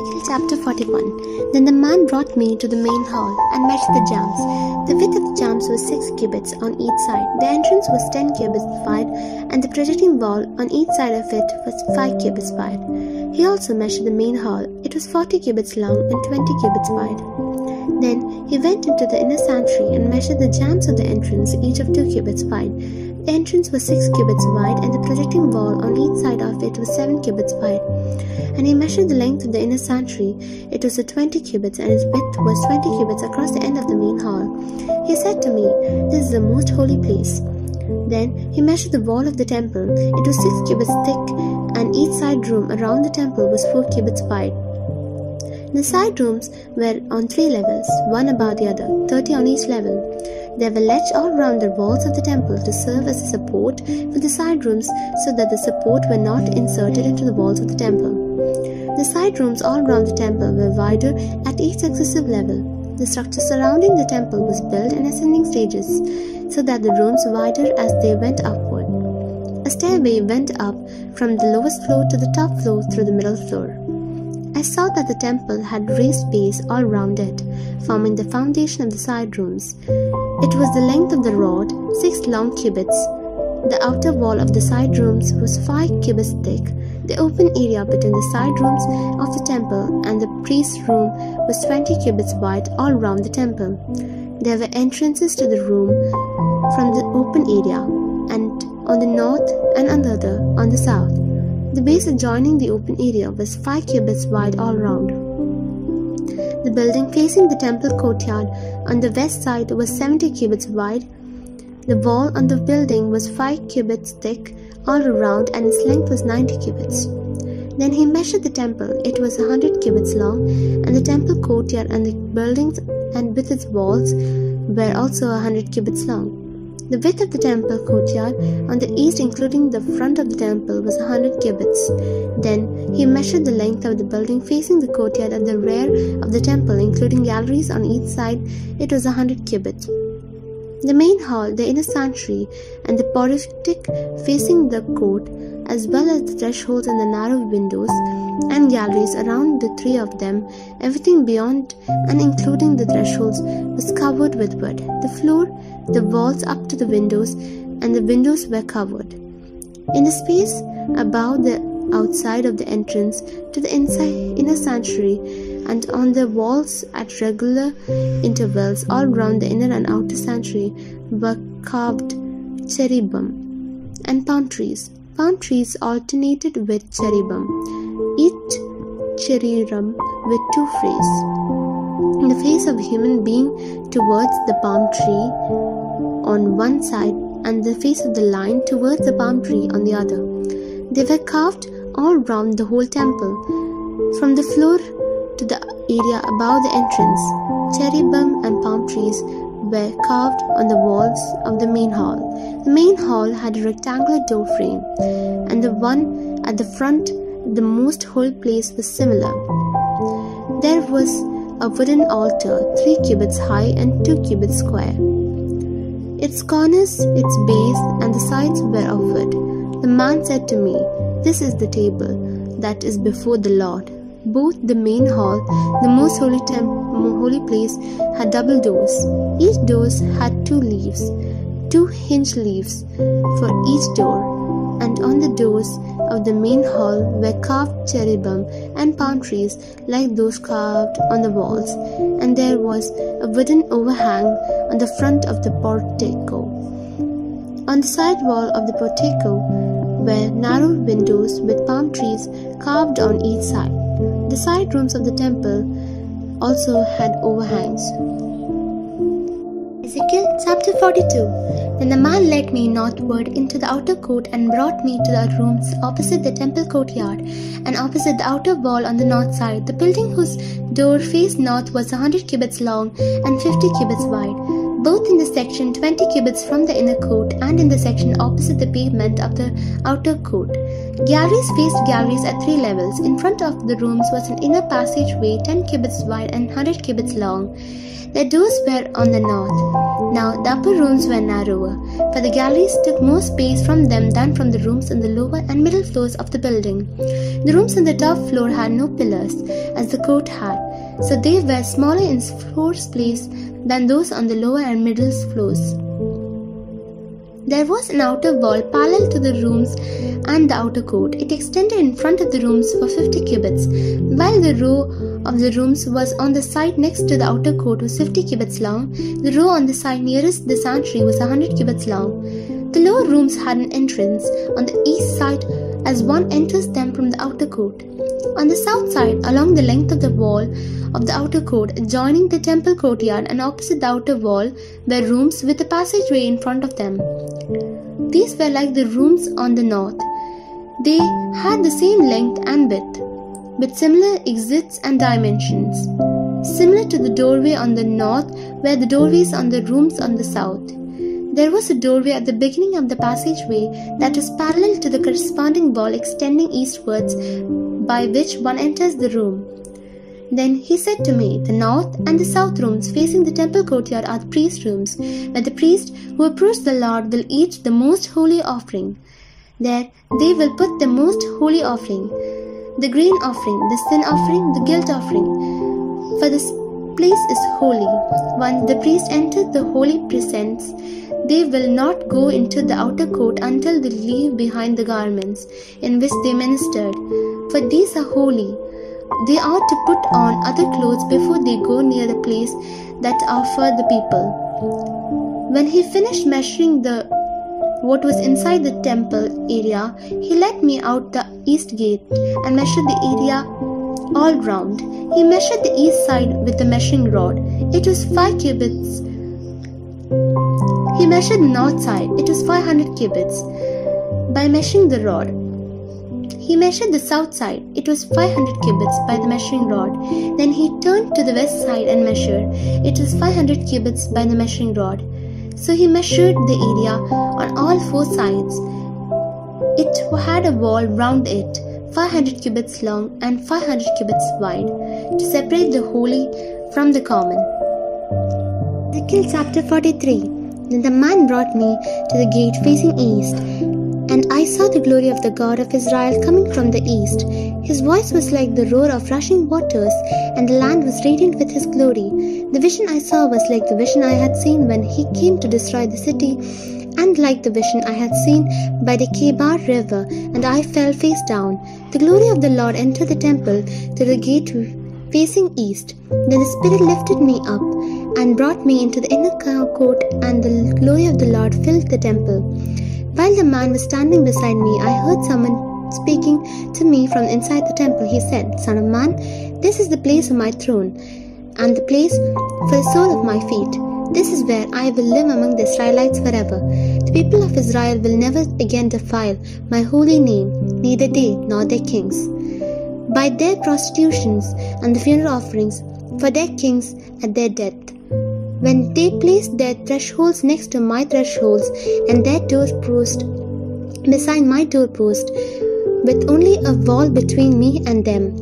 Ezekiel chapter 41. Then the man brought me to the main hall and measured the jambs. The width of the jambs was 6 cubits on each side. The entrance was 10 cubits wide, and the projecting wall on each side of it was 5 cubits wide. He also measured the main hall. It was 40 cubits long and 20 cubits wide. Then he went into the inner sanctuary and measured the jambs of the entrance, each of 2 cubits wide. The entrance was 6 cubits wide, and the projecting wall on each side of it was 7 cubits wide. And he measured the length of the inner sanctuary. It was 20 cubits, and its width was 20 cubits across the end of the main hall. He said to me, "This is the most holy place." Then he measured the wall of the temple. It was 6 cubits thick, and each side room around the temple was 4 cubits wide. The side rooms were on 3 levels, one above the other, 30 on each level. There were ledges all round the walls of the temple to serve as a support for the side rooms, so that the support were not inserted into the walls of the temple. The side rooms all round the temple were wider at each successive level. The structure surrounding the temple was built in ascending stages, so that the rooms widened as they went upward. A stairway went up from the lowest floor to the top floor through the middle floor. I saw that the temple had raised base all round it, forming the foundation of the side rooms. It was the length of the rod, 6 long cubits. The outer wall of the side rooms was 5 cubits thick. The open area between the side rooms of the temple and the priest's room was 20 cubits wide all round the temple. There were entrances to the room from the open area, and on the north and on the other on the south. The base adjoining the open area was 5 cubits wide all round. The building facing the temple courtyard on the west side was 70 cubits wide. The wall on the building was 5 cubits thick all around, and its length was 90 cubits. Then he measured the temple. It was 100 cubits long, and the temple courtyard and the buildings and with its walls were also 100 cubits long. The width of the temple courtyard on the east, including the front of the temple, was 100 cubits. Then he measured the length of the building facing the courtyard at the rear of the temple, including galleries on each side. It was 100 cubits. The main hall, the inner sanctuary, and the portico facing the court, as well as the thresholds and the narrow windows and galleries around the 3 of them, everything beyond and including the thresholds, was covered with wood. The floor, the walls up to the windows, and the windows were covered. In the space above the outside of the entrance to the inner sanctuary, and on the walls at regular intervals all round the inner and outer sanctuary, were carved cherubim and palm trees. Palm trees alternated with cherubim, each cherubim with 2 faces. The face of a human being towards the palm tree on one side, and the face of the lion towards the palm tree on the other. They were carved all round the whole temple, from the floor to the area above the entrance. Cherubim and palm trees were carved on the walls of the main hall. The main hall had a rectangular door frame, and the one at the front, the most holy place, was similar. There was a wooden altar, 3 cubits high and 2 cubits square. Its corners, its base, and the sides were of wood. The man said to me, "This is the table that is before the Lord." Both the main hall, the most holy place, had double doors. Each door had 2 leaves, 2 hinge leaves for each door, and on the doors of the main hall were carved cherubim and palm trees like those carved on the walls, and there was a wooden overhang on the front of the portico. On the side wall of the portico were narrow windows with palm trees carved on each side. The side rooms of the temple also had overhangs. Ezekiel chapter 42. Then the man led me northward into the outer court and brought me to the rooms opposite the temple courtyard and opposite the outer wall on the north side. The building whose door faced north was 100 cubits long and 50 cubits wide. both in the section 20 cubits from the inner court and in the section opposite the pavement of the outer court. Galleries faced galleries at 3 levels. In front of the rooms was an inner passageway 10 cubits wide and 100 cubits long. Their doors were on the north. Now the upper rooms were narrower, for the galleries took more space from them than from the rooms in the lower and middle floors of the building. The rooms on the top floor had no pillars, as the court had, so they were smaller in floor space than those on the lower and middle floors. There was an outer wall parallel to the rooms and the outer court. It extended in front of the rooms for 50 cubits, while the row of the rooms was on the side next to the outer court was 50 cubits long. The row on the side nearest the sanctuary was 100 cubits long. The lower rooms had an entrance on the east side as one enters them from the outer court. On the south side, along the length of the wall of the outer court, adjoining the temple courtyard and opposite the outer wall, were rooms with a passageway in front of them. These were like the rooms on the north. They had the same length and width, with similar exits and dimensions. Similar to the doorway on the north were the doorways on the rooms on the south. There was a doorway at the beginning of the passageway that was parallel to the corresponding wall extending eastwards, by which one enters the room. Then he said to me, the north and the south rooms facing the temple courtyard are the priest rooms, where the priest who approach the Lord will eat the most holy offering. There they will put the most holy offering, the grain offering, the sin offering, the guilt offering, for this place is holy. Once the priest enters the holy presence, they will not go into the outer court until they leave behind the garments in which they ministered, for these are holy. They are to put on other clothes before they go near the place that are for the people. When he finished measuring what was inside the temple area, he led me out the east gate and measured the area all round. He measured the east side with the measuring rod. It was 5 cubits. He measured the north side. It was 500 cubits by measuring the rod. He measured the south side. It was 500 cubits by the measuring rod. Then he turned to the west side and measured. It was 500 cubits by the measuring rod. So he measured the area on all 4 sides. It had a wall round it, 500 cubits long and 500 cubits wide, to separate the holy from the common. Ezekiel chapter 43. Then the man brought me to the gate facing east, and I saw the glory of the God of Israel coming from the east. His voice was like the roar of rushing waters, and the land was radiant with his glory. The vision I saw was like the vision I had seen when he came to destroy the city, and like the vision I had seen by the Kebar river, and I fell face down. The glory of the Lord entered the temple through the gate facing east. Then the Spirit lifted me up and brought me into the inner court, and the glory of the Lord filled the temple. While the man was standing beside me, I heard someone speaking to me from inside the temple. He said, Son of man, this is the place of my throne, and the place for the sole of my feet. This is where I will live among the Israelites forever. The people of Israel will never again defile my holy name, neither they nor their kings, by their prostitutions and the funeral offerings for their kings at their death. When they placed their thresholds next to my thresholds and their doorpost beside my doorpost, with only a wall between me and them,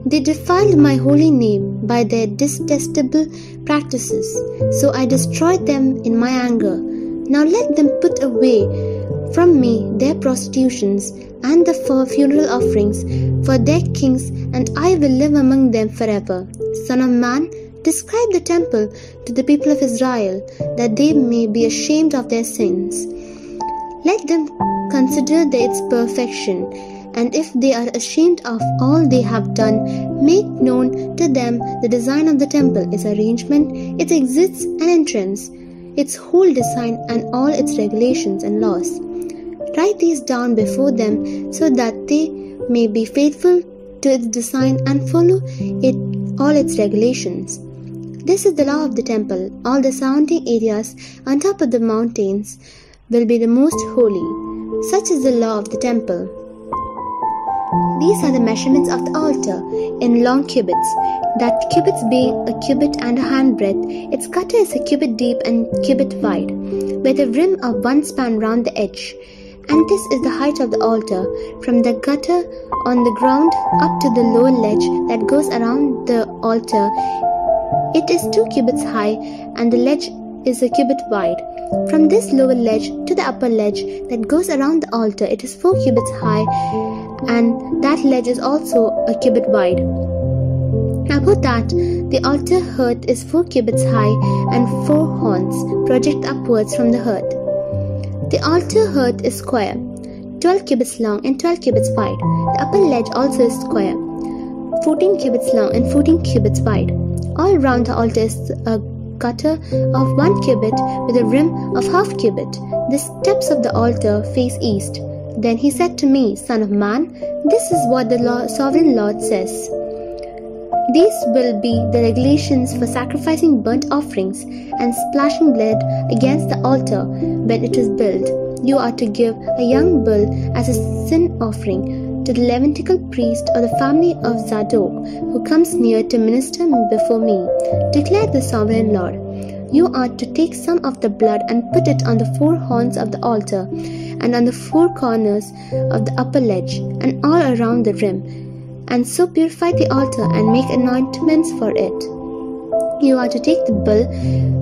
they defiled my holy name by their detestable practices. So I destroyed them in my anger. Now let them put away from me their prostitutions and the funeral offerings for their kings, and I will live among them forever. Son of man, describe the temple to the people of Israel, that they may be ashamed of their sins. Let them consider its perfection, and if they are ashamed of all they have done, make known to them the design of the temple, its arrangement, its exits and entrance, its whole design, and all its regulations and laws. Write these down before them, so that they may be faithful to its design and follow all its regulations. This is the law of the temple. All the surrounding areas on top of the mountains will be the most holy. Such is the law of the temple. These are the measurements of the altar in long cubits. that cubits being a cubit and a handbreadth, its gutter is a cubit deep and cubit wide, with a rim of 1 span round the edge. And this is the height of the altar, from the gutter on the ground up to the lower ledge that goes around the altar. It is 2 cubits high, and the ledge is a cubit wide. From this lower ledge to the upper ledge that goes around the altar, it is 4 cubits high, and that ledge is also a cubit wide. Above that, the altar hearth is 4 cubits high, and 4 horns project upwards from the hearth. The altar hearth is square, 12 cubits long and 12 cubits wide. The upper ledge also is square, 14 cubits long and 14 cubits wide. All round the altar is a gutter of 1 cubit with a rim of half cubit. The steps of the altar face east. Then he said to me, Son of man, this is what the sovereign Lord says. These will be the regulations for sacrificing burnt offerings and splashing blood against the altar when it is built. You are to give a young bull as a sin offering to the Levitical priest of the family of Zadok, who comes near to minister before me, declared the sovereign Lord. You are to take some of the blood and put it on the 4 horns of the altar, and on the 4 corners of the upper ledge, and all around the rim, and so purify the altar and make anointments for it. You are to take the bull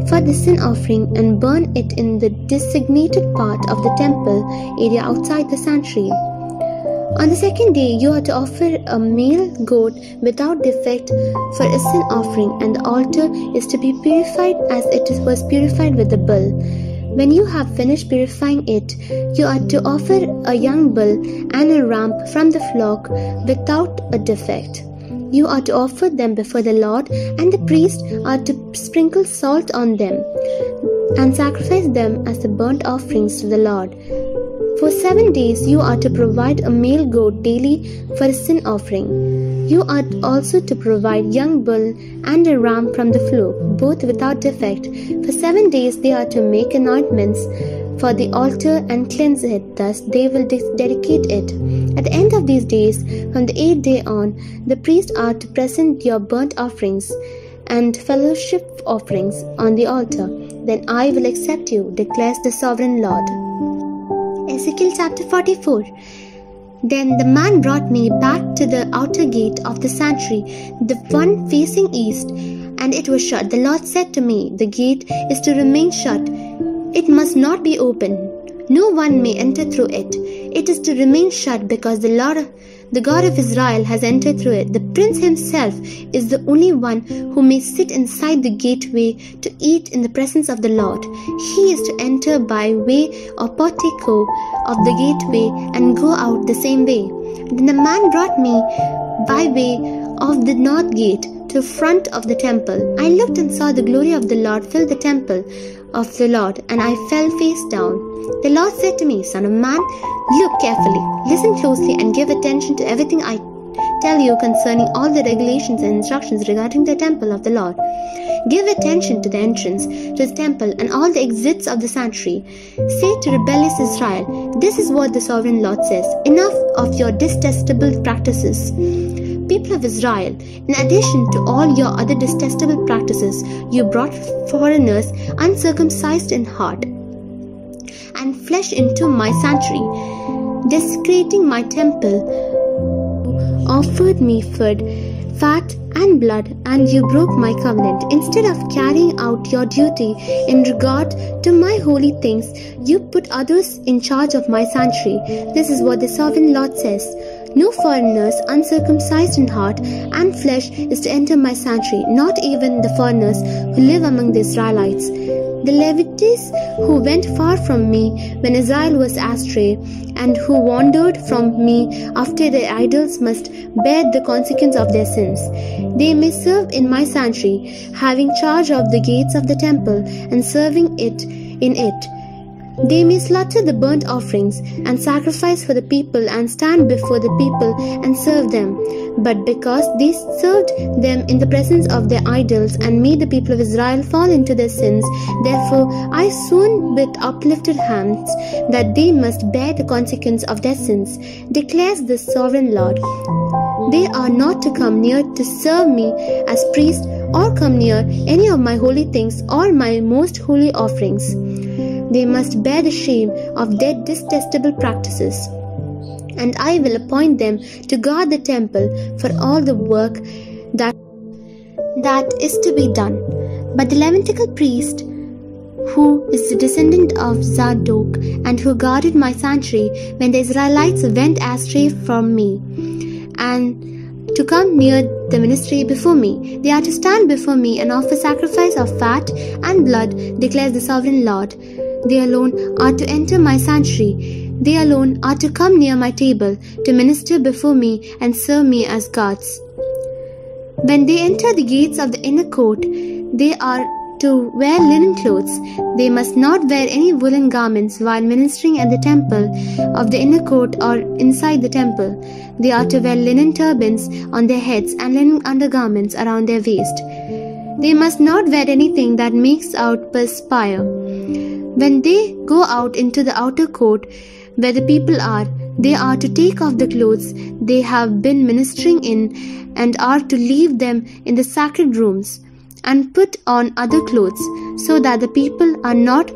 for the sin offering and burn it in the designated part of the temple area outside the sanctuary. On the 2nd day, you are to offer a male goat without defect for a sin offering, and the altar is to be purified as it was purified with the bull. When you have finished purifying it, you are to offer a young bull and a ram from the flock without a defect. You are to offer them before the Lord, and the priest are to sprinkle salt on them and sacrifice them as the burnt offerings to the Lord. For 7 days you are to provide a male goat daily for a sin offering. You are also to provide young bull and a ram from the flock, both without defect. For 7 days they are to make anointments for the altar and cleanse it, thus they will dedicate it. At the end of these days, from the 8th day on, the priests are to present your burnt offerings and fellowship offerings on the altar. Then I will accept you, declares the sovereign Lord. Ezekiel chapter 44. Then the man brought me back to the outer gate of the sanctuary, the one facing east, and it was shut. The Lord said to me, the gate is to remain shut. It must not be opened. No one may enter through it. It is to remain shut because the Lord, the God of Israel, has entered through it. The prince himself is the only one who may sit inside the gateway to eat in the presence of the Lord. He is to enter by way or portico of the gateway and go out the same way. Then the man brought me by way of the north gate to the front of the temple. I looked and saw the glory of the Lord fill the temple of the Lord, and I fell face down. The Lord said to me, Son of man, look carefully, listen closely, and give attention to everything I tell you concerning all the regulations and instructions regarding the temple of the Lord. Give attention to the entrance to the temple and all the exits of the sanctuary. Say to rebellious Israel, this is what the sovereign Lord says, enough of your detestable practices. People of Israel, in addition to all your other detestable practices, you brought foreigners uncircumcised in heart and flesh into my sanctuary, desecrating my temple, offered me food, fat and blood, and you broke my covenant. Instead of carrying out your duty in regard to my holy things, you put others in charge of my sanctuary. This is what the sovereign Lord says. No foreigners uncircumcised in heart and flesh is to enter my sanctuary, not even the foreigners who live among the Israelites. The Levites who went far from me when Israel was astray, and who wandered from me after their idols, must bear the consequence of their sins. They may serve in my sanctuary, having charge of the gates of the temple and serving it in it. They may slaughter the burnt offerings and sacrifice for the people and stand before the people and serve them. But because they served them in the presence of their idols and made the people of Israel fall into their sins, therefore I swore with uplifted hands that they must bear the consequence of their sins, declares the sovereign Lord. They are not to come near to serve me as priest, or come near any of my holy things or my most holy offerings. They must bear the shame of their detestable practices, and I will appoint them to guard the temple for all the work that is to be done. But the Levitical priest, who is the descendant of Zadok, and who guarded my sanctuary when the Israelites went astray from me, and to come near the ministry before me, they are to stand before me and offer sacrifice of fat and blood, declares the sovereign Lord. They alone are to enter my sanctuary. They alone are to come near my table, to minister before me and serve me as gods. When they enter the gates of the inner court, they are to wear linen clothes. They must not wear any woolen garments while ministering at the temple of the inner court or inside the temple. They are to wear linen turbans on their heads and linen undergarments around their waist. They must not wear anything that makes out perspire. When they go out into the outer court where the people are, they are to take off the clothes they have been ministering in and are to leave them in the sacred rooms and put on other clothes, so that the people are not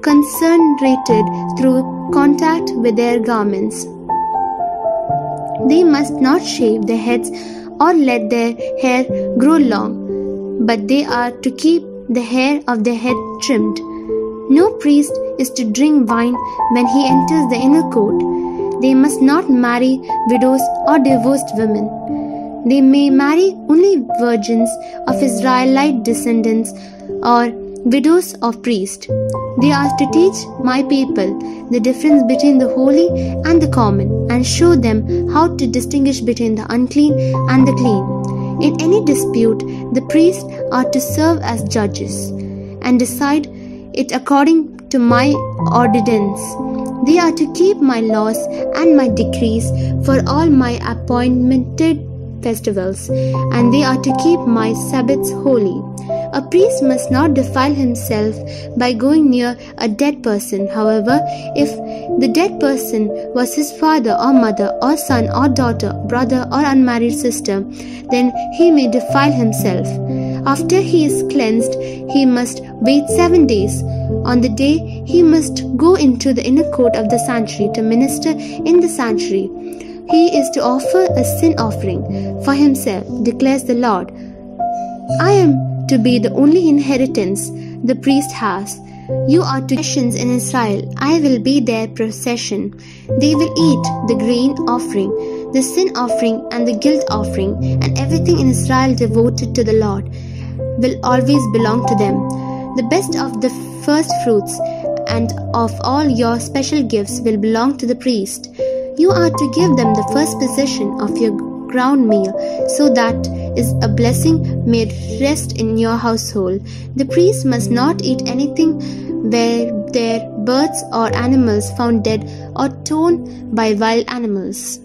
concentrated through contact with their garments. They must not shave their heads or let their hair grow long, but they are to keep the hair of their head trimmed. No priest is to drink wine when he enters the inner court. They must not marry widows or divorced women. They may marry only virgins of Israelite descendants or widows of priests. They are to teach my people the difference between the holy and the common, and show them how to distinguish between the unclean and the clean. In any dispute, the priests are to serve as judges and decide it according to my ordinance. They are to keep my laws and my decrees for all my appointed festivals, and they are to keep my Sabbaths holy. A priest must not defile himself by going near a dead person. However, if the dead person was his father or mother or son or daughter, brother or unmarried sister, then he may defile himself. After he is cleansed, he must wait 7 days. On the day, he must go into the inner court of the sanctuary to minister in the sanctuary. He is to offer a sin offering for himself, declares the Lord. I am to be the only inheritance the priest has. You are to possessions in Israel. I will be their possession. They will eat the grain offering, the sin offering and the guilt offering, and everything in Israel devoted to the Lord will always belong to them. The best of the first fruits and of all your special gifts will belong to the priest. You are to give them the first possession of your ground meal, so that is a blessing may rest in your household. The priest must not eat anything where there birds or animals found dead or torn by wild animals.